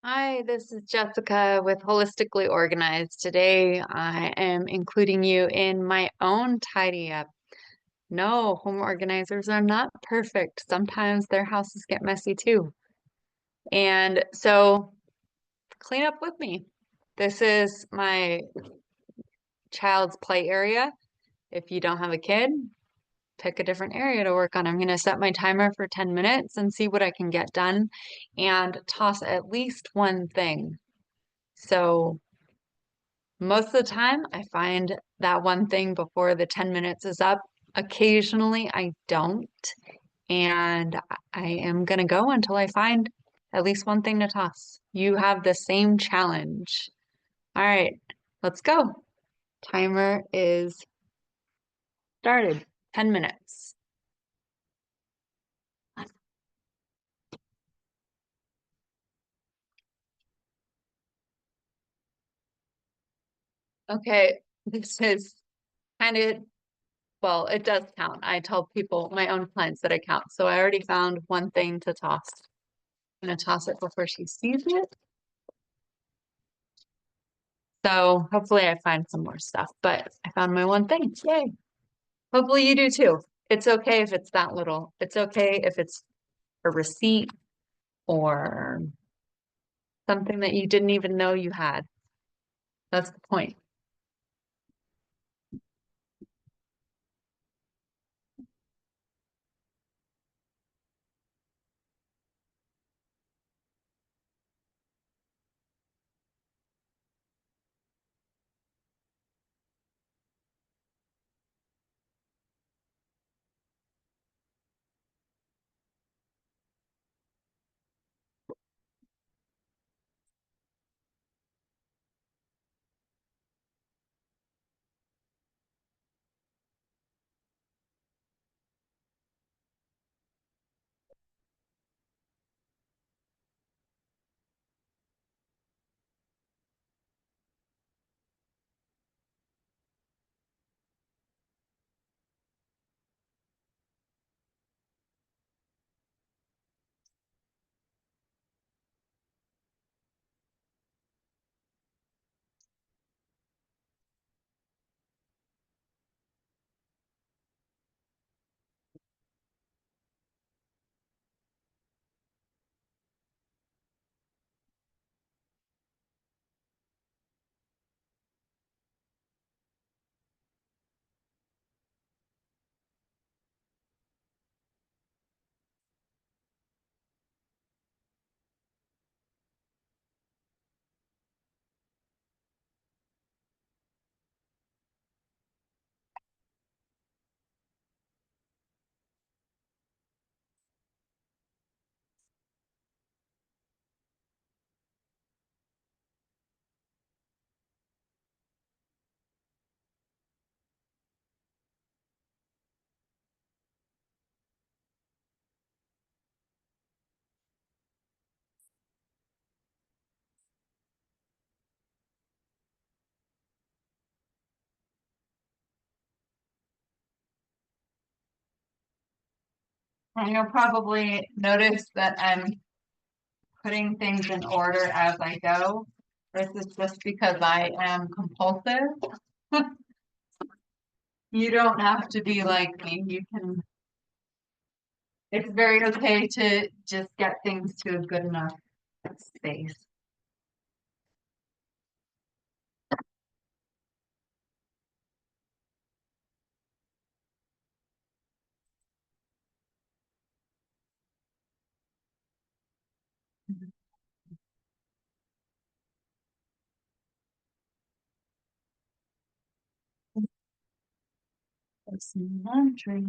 Hi, this is Jessica with Holistically Organized. Today, I am including you in my own tidy up. No, home organizers are not perfect. Sometimes their houses get messy too. And so, clean up with me. This is my child's play area. If you don't have a kid, pick a different area to work on. I'm going to set my timer for 10 minutes and see what I can get done and toss at least one thing. So, most of the time, I find that one thing before the 10 minutes is up. Occasionally, I don't. And I am going to go until I find at least one thing to toss. You have the same challenge. All right, let's go. Timer is started. 10 minutes. Okay, this is kind of, well, it does count. I tell people, my own clients, that I count. So I already found one thing to toss. I'm going to toss it before she sees it. So hopefully I find some more stuff, but I found my one thing. Yay. Hopefully you do too. It's okay if it's that little. It's okay if it's a receipt or something that you didn't even know you had. That's the point. And you'll probably notice that I'm putting things in order as I go. This is just because I am compulsive. You don't have to be like me. You can, it's very okay to just get things to a good enough space. Some laundry.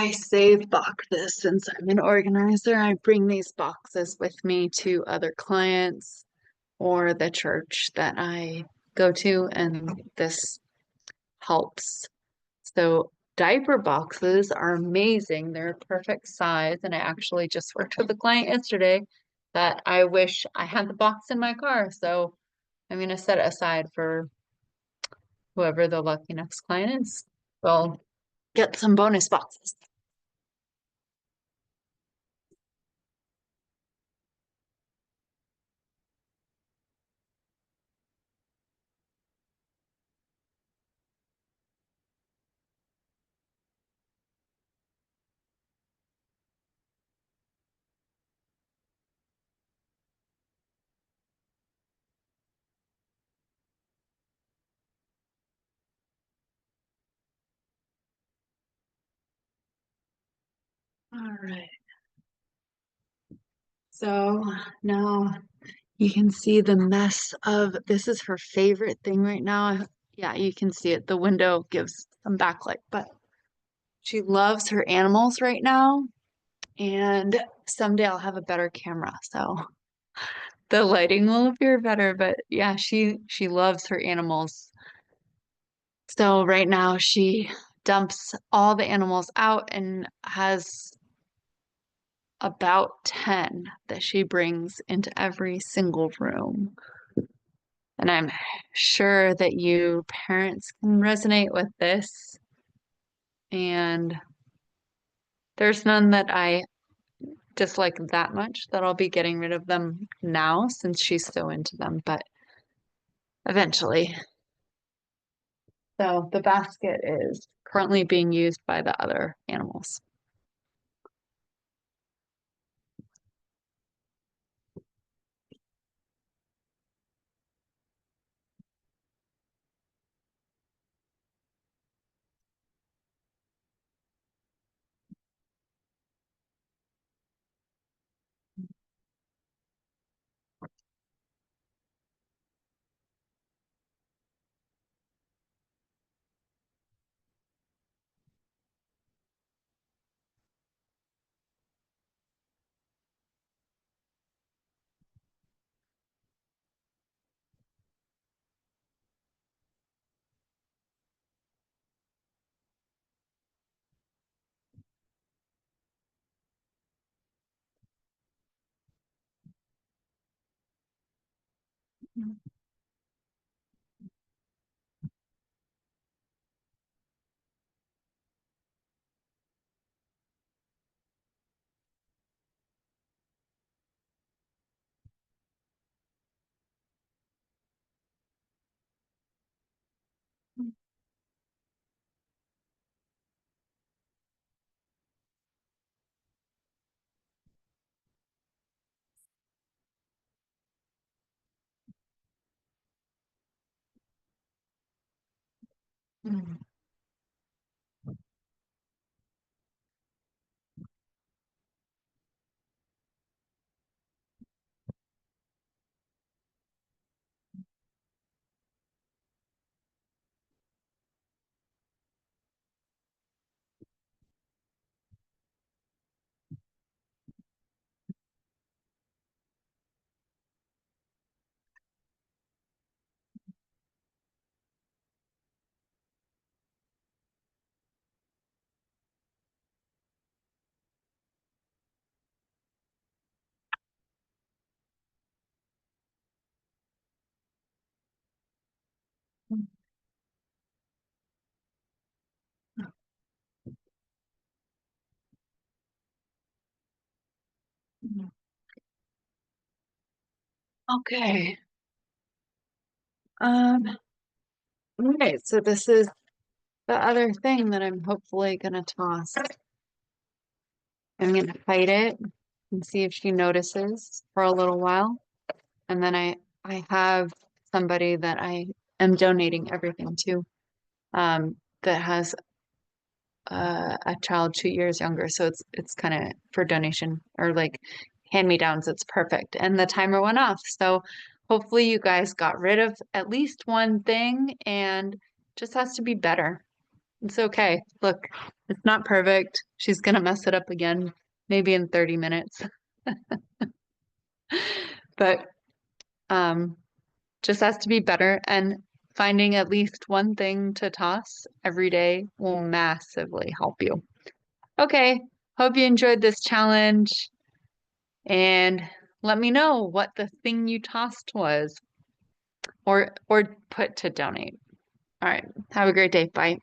I save boxes since I'm an organizer. I bring these boxes with me to other clients or the church that I go to, and this helps. So diaper boxes are amazing. They're a perfect size. And I actually just worked with a client yesterday that I wish I had the box in my car. So I'm going to set it aside for whoever the lucky next client is. We'll get some bonus boxes. All right. So now you can see the mess of this is her favorite thing right now. Yeah, you can see it. The window gives some backlight, but she loves her animals right now. And someday I'll have a better camera, so the lighting will appear better. But yeah, she loves her animals. So right now she dumps all the animals out and has about 10 that she brings into every single room. And I'm sure that you parents can resonate with this. And there's none that I dislike that much that I'll be getting rid of them now since she's so into them, but eventually. So the basket is currently being used by the other animals. Mm. Okay. Right. So this is the other thing that I'm hopefully gonna toss. I'm gonna hide it and see if she notices for a little while. And then I have somebody that I am donating everything to, that has a child 2 years younger. So it's kind of for donation or like hand-me-downs. It's perfect. And the timer went off. So hopefully you guys got rid of at least one thing and just has to be better. It's okay. Look, It's not perfect. She's gonna mess it up again, maybe in 30 minutes. But um, just has to be better, and finding at least one thing to toss every day will massively help you. Okay, hope you enjoyed this challenge and let me know what the thing you tossed was or put to donate. All right, have a great day. Bye.